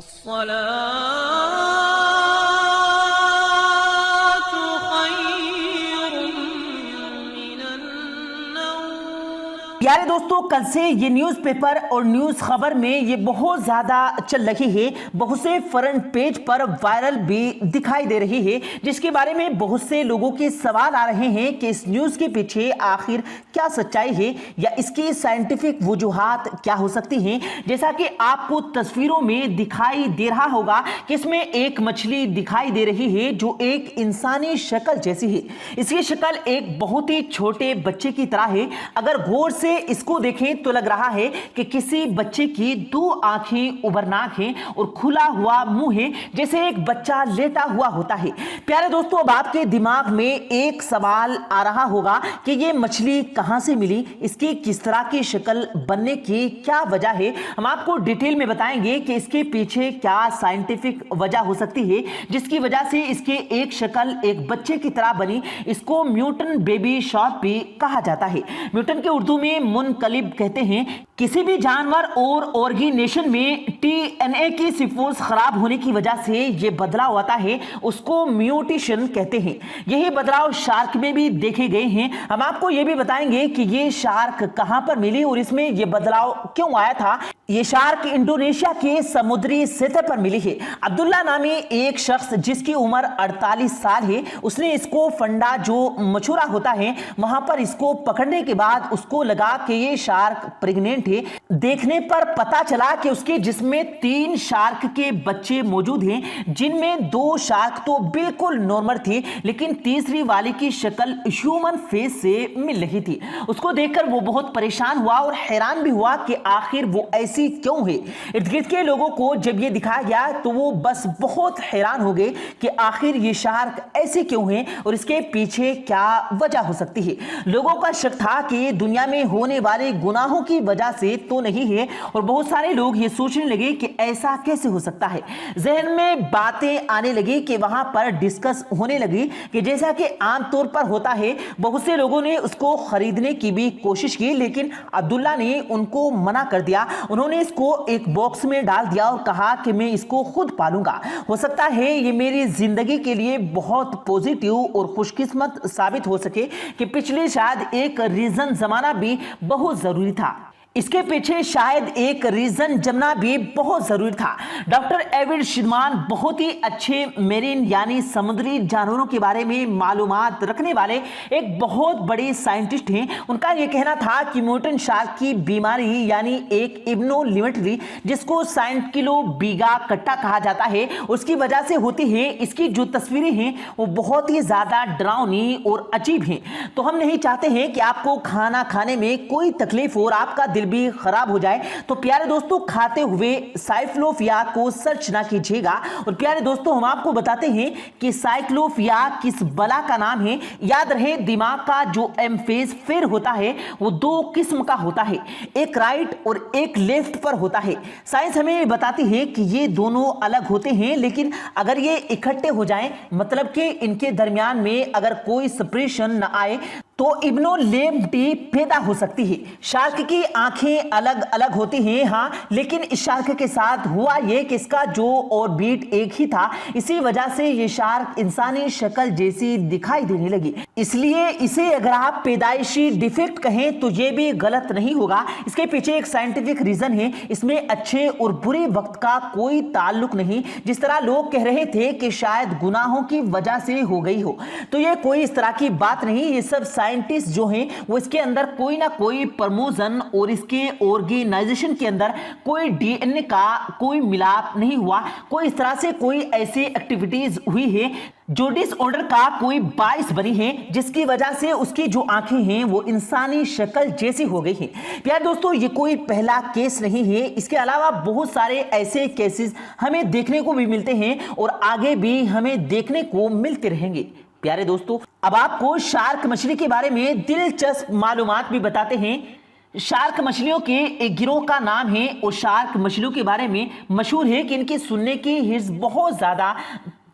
الصلاة خير من النوم۔ پیارے دوستو، کل سے یہ نیوز پیپر اور نیوز خبر میں یہ بہت زیادہ چل رہی ہے، بہت سے فرنٹ پیج پر وائرل بھی دکھائی دے رہی ہے، جس کے بارے میں بہت سے لوگوں کے سوال آ رہے ہیں کہ اس نیوز کے پیچھے آخر کیا سچائی ہے یا اس کی سائنٹیفک وجوہات کیا ہو سکتی ہیں۔ جیسا کہ آپ کو تصویروں میں دکھائی دے رہا ہوگا کہ اس میں ایک مچھلی دکھائی دے رہی ہے جو ایک انسانی شکل جیسی ہے۔ اس کی شکل ایک بہت ہی چھوٹے بچے کی طرح ہے۔ اگر غور سے اس کو دیکھیں تو لگ رہا ہے کہ کسی بچے کی دو آنکھیں ابھرناک ہیں اور کھلا ہوا منہ ہے، جیسے ایک بچہ لیٹا ہوا ہوتا ہے۔ پیارے دوستو، اب آپ کے دماغ میں ایک سوال آ رہا ہوگا کہ یہ مچھلی کہاں سے ملی، اس کی کس طرح کی شکل بننے کی کیا وجہ ہے۔ ہم آپ کو ڈیٹیل میں بتائیں گے کہ اس کے پیچھے کیا سائنٹیفک وجہ ہو سکتی ہے جس کی وجہ سے اس کی ایک شکل ایک بچے کی طرح بنی۔ اس کو میوٹن بیبی شارک بھی کہا جاتا ہے۔ میوٹن کے اردو میں منقلب کہتے ہیں۔ کسی بھی جانور اور آرگینیشن میں ٹی این اے کی سیکوینس خراب ہونے کی وجہ سے یہ بدلاؤ آتا ہے، اس کو میوٹیشن کہتے ہیں۔ یہی بدلاؤ شارک میں بھی دیکھے گئے ہیں۔ ہم آپ کو یہ بھی بتائیں گے کہ یہ شارک کہاں پر ملی اور اس میں یہ بدلاؤ کیوں آیا تھا۔ یہ شارک انڈونیشیا کے سمندری سطح پر ملی ہے۔ عبداللہ نامی ایک شخص جس کی عمر 48 سال ہے، اس نے اس کو فنڈا جو مچھورا ہوتا ہے وہاں پر اس کو پکڑنے کے بعد اس کو لگا کہ یہ شارک پریگننٹ ہے۔ دیکھنے پر پتا چلا کہ اس کے جسم میں 3 شارک کے بچے موجود ہیں، جن میں 2 شارک تو بالکل نارمل تھے، لیکن تیسری والی کی شکل ہیومن فیس سے مل رہی تھی۔ اس کو دیکھ کر وہ بہت پریشان ہوا اور حیران بھی ہوا کہ آخر وہ ایسی کیوں ہے۔ ارد گرد کے لوگوں کو جب یہ دکھایا گیا تو وہ بس بہت حیران ہو گئے کہ آخر یہ شارک ایسی کیوں ہے اور اس کے پیچھے کیا وجہ ہو سکتی ہے۔ لوگوں کا شک تھا کہ یہ دنیا میں ہونے والے گناہوں کی وجہ سے تو نہیں ہے، اور بہت سارے لوگ یہ سوچنے لگے کہ ایسا کیسے ہو سکتا ہے۔ ذہن میں باتیں آنے لگی کہ وہاں پر ڈسکس ہونے لگی کہ جیسا کہ عام طور پر ہوتا ہے، بہت سے لوگوں نے اس کو خریدنے کی بھی کوشش کی، لیکن عبداللہ نے ان کو منع کر دیا۔ انہوں نے اس کو ایک باکس میں ڈال دیا اور کہا کہ میں اس کو خود پالوں گا، ہو سکتا ہے یہ میری زندگی کے لیے بہت پوزیٹیو اور خوش قسمت ثابت ہو سکے کہ پچھلے شاید ایک ریزن زمانہ بھی بہت ضروری تھا۔ اس کے پیچھے شاید ایک ریزن جمنا بھی بہت ضروری تھا۔ ڈاکٹر ایوڈ شیڈمان بہت ہی اچھے میرین یعنی سمندری جانوروں کے بارے میں معلومات رکھنے والے ایک بہت بڑے سائنٹسٹ ہیں۔ ان کا یہ کہنا تھا کہ میوٹن شارک کی بیماری یعنی ایک ایبنولومیٹری، جس کو سائنٹکلو بیگا کٹا کہا جاتا ہے، اس کی وجہ سے ہوتی ہے۔ اس کی جو تصویریں ہیں وہ بہت ہی زیادہ ڈراؤنی اور عجیب ہیں، تو ہم نہیں چاہتے ہیں کہ آپ کو کھانا کھانے میں کوئی تکلیف اور آپ کا دل بھی خراب ہو جائے۔ تو پیارے دوستو، کھاتے ہوئے سائکلوفیا کو سرچ نہ کیجیے گا۔ اور پیارے دوستو، ہم آپ کو بتاتے ہیں کہ سائکلوفیا کس بلا کا نام ہے۔ یاد رہے، دماغ کا جو ایمفیسفیر ہوتا ہے وہ 2 قسم کا ہوتا ہے، ایک رائٹ اور ایک لیفٹ پر ہوتا ہے۔ سائنس ہمیں بتاتی ہے کہ یہ دونوں الگ ہوتے ہیں، لیکن اگر یہ اکٹھے ہو جائیں، مطلب کہ ان کے درمیان میں اگر کوئی سپریشن نہ آئے تو ایبنولومیٹری پیدا ہو سکتی ہے۔ شارک کی آنکھیں الگ الگ ہوتی ہیں، ہاں، لیکن اس شارک کے ساتھ ہوا یہ کہ اس کا جو اوربٹ ایک ہی تھا، اسی وجہ سے یہ شارک انسانی شکل جیسی دکھائی دینے لگی۔ اس لیے اسے اگر آپ پیدائشی ڈیفیکٹ کہیں تو یہ بھی غلط نہیں ہوگا۔ اس کے پیچھے ایک سائنٹیفک ریزن ہے، اس میں اچھے اور برے وقت کا کوئی تعلق نہیں۔ جس طرح لوگ کہہ رہے تھے کہ شاید گناہوں کی وجہ سے ہو گئی ہو، تو یہ کوئی اس طرح کی بات نہیں۔ یہ سب سائنٹسٹ جو ہیں وہ اس کے اندر کوئی نہ کوئی پرموزن اور اس کے آرگینائزیشن کے اندر کوئی ڈی این اے کا کوئی ملاپ نہیں ہوا، کوئی اس طرح سے کوئی ایسی ایکٹیویٹیز ہوئی ہے جو ڈس آرڈر کا کوئی باعث بنی ہے، جس کی وجہ سے اس کی جو آنکھیں ہیں وہ انسانی شکل جیسی ہو گئی ہیں۔ پیارے دوستو، یہ کوئی پہلا کیس نہیں ہے، اس کے علاوہ بہت سارے ایسے کیسز ہمیں دیکھنے کو بھی ملتے ہیں اور آگے بھی ہمیں دیکھنے کو ملتے رہیں گے۔ پیارے دوستو، اب آپ کو شارک مچھلی کے بارے میں دلچسپ معلومات بھی بتاتے ہیں۔ شارک مچھلیوں کے ایک گروہ کا نام ہے اور شارک مچھلیوں کے بارے میں مشہور ہے کہ ان کی سننے کی حس بہت زیادہ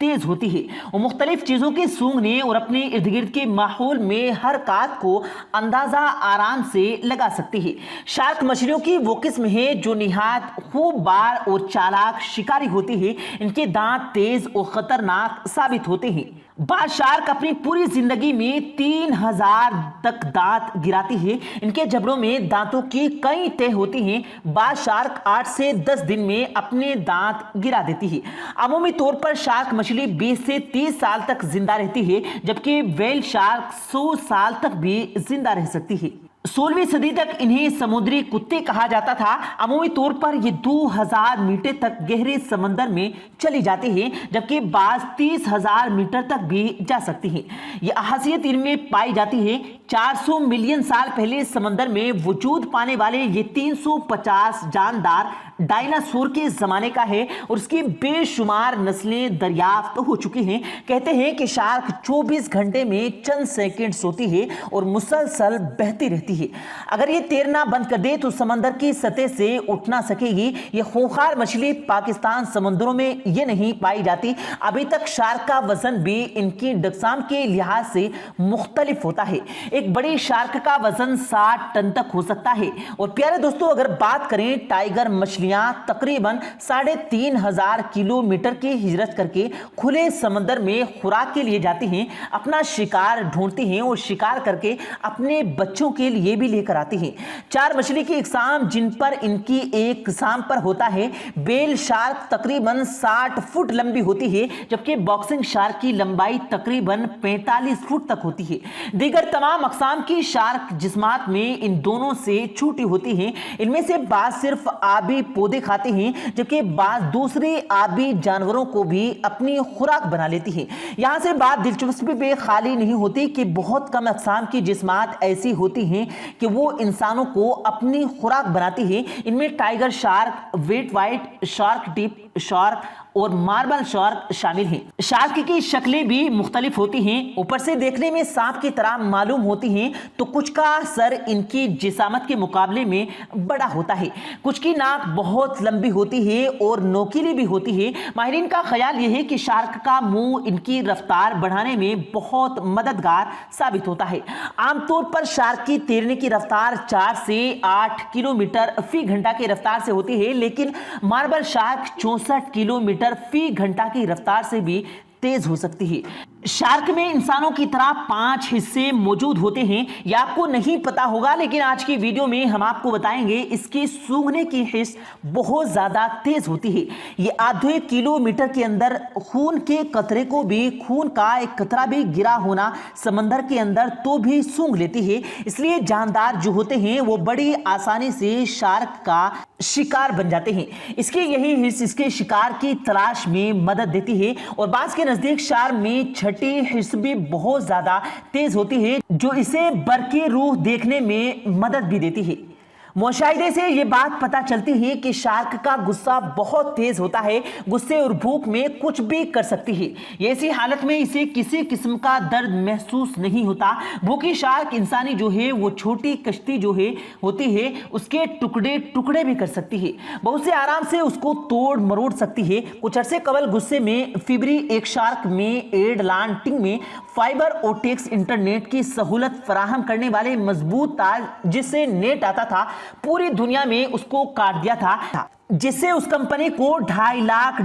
तेज होती है और मुख्तलिफ चीज़ों के सूंघने और अपने इर्द गिर्द के माहौल में हरकत को अंदाज़ा आराम से लगा सकती है। शार्क मछलियों की वो किस्म है जो निहायत खूबबार और चालाक शिकारी होती है। इनके दांत तेज और खतरनाक साबित होते हैं। बाज शार्क अपनी पूरी जिंदगी में 3000 तक दांत गिराती है। इनके जबड़ों में दांतों की कई तह होती हैं। बाज शार्क 8 से 10 दिन में अपने दांत गिरा देती है। अमूमी तौर पर शार्क मछली 20 से 30 साल तक जिंदा रहती है, जबकि व्हेल शार्क 100 साल तक भी जिंदा रह सकती है। 16वीं सदी तक इन्हें समुद्री कुत्ते कहा जाता था। अमूमी तौर पर ये 2000 मीटर तक गहरे समंदर में चली जाती है, जबकि बाज 30,000 मीटर तक भी जा सकती है। ये खासियत इनमें पाई जाती है। 400 मिलियन साल पहले समंदर में वजूद पाने वाले ये 350 जानदार डायनासोर के जमाने का है और उसकी बेशुमार नस्लें दरियाफ्त हो चुकी हैं। कहते हैं कि शार्क 24 घंटे में चंद सेकंड सोती है और मुसलसल बहती रहती है। अगर ये तैरना बंद कर दे तो समंदर की सतह से उठ ना सकेगी। ये खूंखार मछली पाकिस्तान समुद्रों में ये नहीं पाई जाती। अभी तक शार्क का वजन भी इनकी डकसाम के लिहाज से मुख्तलिफ होता है। एक बड़ी शार्क का वजन 60 टन तक हो सकता है। और प्यारे दोस्तों, अगर बात करें टाइगर मछलियां तकरीबन 3,500 किलोमीटर की हिजरत करके खुले समंदर में खुराक के लिए जाती हैं, अपना शिकार ढूंढती हैं और शिकार करके अपने बच्चों के लिए भी लेकर आती हैं। 4 मछली की इकसाम जिन पर इनकी एक किस्म पर होता है। बेल शार्क तकरीबन 60 फुट लंबी होती है, जबकि बॉक्सिंग शार्क की लंबाई तकरीबन 45 फुट तक होती है। दीगर तमाम अकसाम की शार्क जिस्मात में इन दोनों से छोटी होती हैं। इनमें से बाज सिर्फ आबी पौधे खाते हैं, जबकि बाज दूसरे आबी जानवरों को भी अपनी खुराक बना लेती है। यहां से बात दिलचस्पी पे खाली नहीं होती कि बहुत कम अकसाम की जिस्मात ऐसी होती हैं कि वो इंसानों को अपनी खुराक बनाती है। इनमें टाइगर शार्क, वेट वाइट शार्क, टिप शार्क और मार्बल शार्क शामिल हैं। शार्क की शक्लें भी मुख्तलिफ होती हैं। ऊपर से देखने में सांप की तरह मालूम होती हैं तो कुछ का सर इनकी जिसामत के मुकाबले में बड़ा होता है। कुछ की नाक बहुत लंबी होती है और नोकीली भी होती है। माहिरीन का ख्याल यह है कि शार्क का मुंह इनकी रफ्तार बढ़ाने में बहुत मददगार साबित होता है। आमतौर पर शार्क की तैरने की रफ्तार 4 से 8 किलोमीटर फी घंटा की रफ्तार से होती है, लेकिन मार्बल शार्क 64 किलोमीटर फी घंटा की रफ्तार से भी तेज हो सकती है। शार्क में इंसानों की तरह 5 हिस्से मौजूद होते हैं। यह आपको नहीं पता होगा, लेकिन आज की वीडियो में हम आपको बताएंगे इसकी सूंघने की हिस्स बहुत ज्यादा तेज होती है। ये आधे किलोमीटर के अंदर खून के कतरे को भी, खून का एक कतरा भी गिरा होना समंदर के अंदर तो भी सूंघ लेती है। इसलिए जानदार जो होते हैं वो बड़ी आसानी से शार्क का शिकार बन जाते हैं। इसके यही हिस्स इसके शिकार की तलाश में मदद देती है। और बाज के नजदीक शार्क में छठी हिस्स भी बहुत ज्यादा तेज होती है, जो इसे बरके रूह देखने में मदद भी देती है। मुशाहिदे से ये बात पता चलती है कि शार्क का गुस्सा बहुत तेज होता है। गुस्से और भूख में कुछ भी कर सकती है। ऐसी हालत में इसे किसी किस्म का दर्द महसूस नहीं होता। भूखी शार्क इंसानी जो है वो छोटी कश्ती जो है होती है उसके टुकड़े टुकड़े भी कर सकती है। बहुत से आराम से उसको तोड़ मरोड़ सकती है। कुछ अरसे कबल गुस्से में फिबरी एक शार्क में एडलांटिक में फाइबर ऑप्टिक्स इंटरनेट की सहूलत फराहम करने वाले मजबूत तार जिससे नेट आता था, पूरी दुनिया में उसको काट दिया था, जिससे उस कंपनी को $2.5 लाख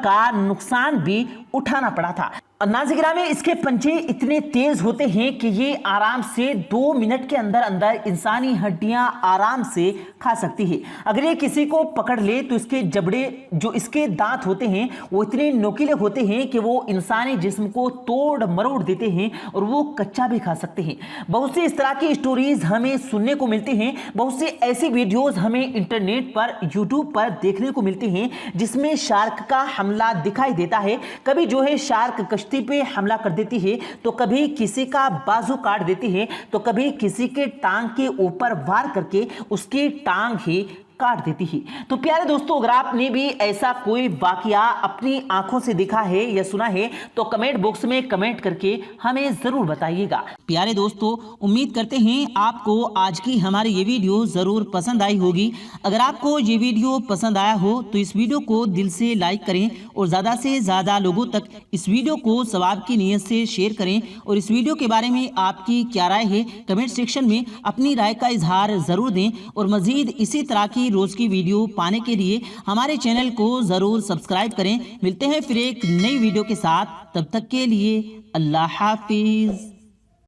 का नुकसान भी उठाना पड़ा था। नाज़िगिरा में इसके पंजे इतने तेज होते हैं कि ये आराम से 2 मिनट के अंदर अंदर इंसानी हड्डियां आराम से खा सकती है। अगर ये किसी को पकड़ ले तो इसके जबड़े जो इसके दांत होते हैं वो इतने नोकीले होते हैं कि वो इंसानी जिस्म को तोड़ मरोड़ देते हैं और वो कच्चा भी खा सकते हैं। बहुत सी इस तरह की स्टोरीज हमें सुनने को मिलती हैं। बहुत सी ऐसी वीडियोज हमें इंटरनेट पर, यूट्यूब पर देखने को मिलती हैं जिसमें शार्क का हमला दिखाई देता है। कभी जो है शार्क कश्ती पे हमला कर देती है, तो कभी किसी का बाजू काट देती है, तो कभी किसी के टांग के ऊपर वार करके उसकी टांग ही काट देती है। तो प्यारे दोस्तों, अगर आपने भी ऐसा कोई वाकया अपनी आंखों से देखा है या सुना है तो कमेंट बॉक्स में कमेंट करके हमें जरूर बताइएगा। प्यारे दोस्तों, उम्मीद करते हैं आपको आज की हमारी ये वीडियो जरूर पसंद आई होगी। अगर आपको ये वीडियो पसंद आया हो तो इस वीडियो को दिल से लाइक करें और ज़्यादा से ज़्यादा लोगों तक इस वीडियो को सवाब की नीयत से शेयर करें। और इस वीडियो के बारे में आपकी क्या राय है कमेंट सेक्शन में अपनी राय का इजहार ज़रूर दें। और मज़ीद इसी तरह की रोज़ की वीडियो पाने के लिए हमारे चैनल को ज़रूर सब्सक्राइब करें। मिलते हैं फिर एक नई वीडियो के साथ, तब तक के लिए अल्लाह हाफिज़।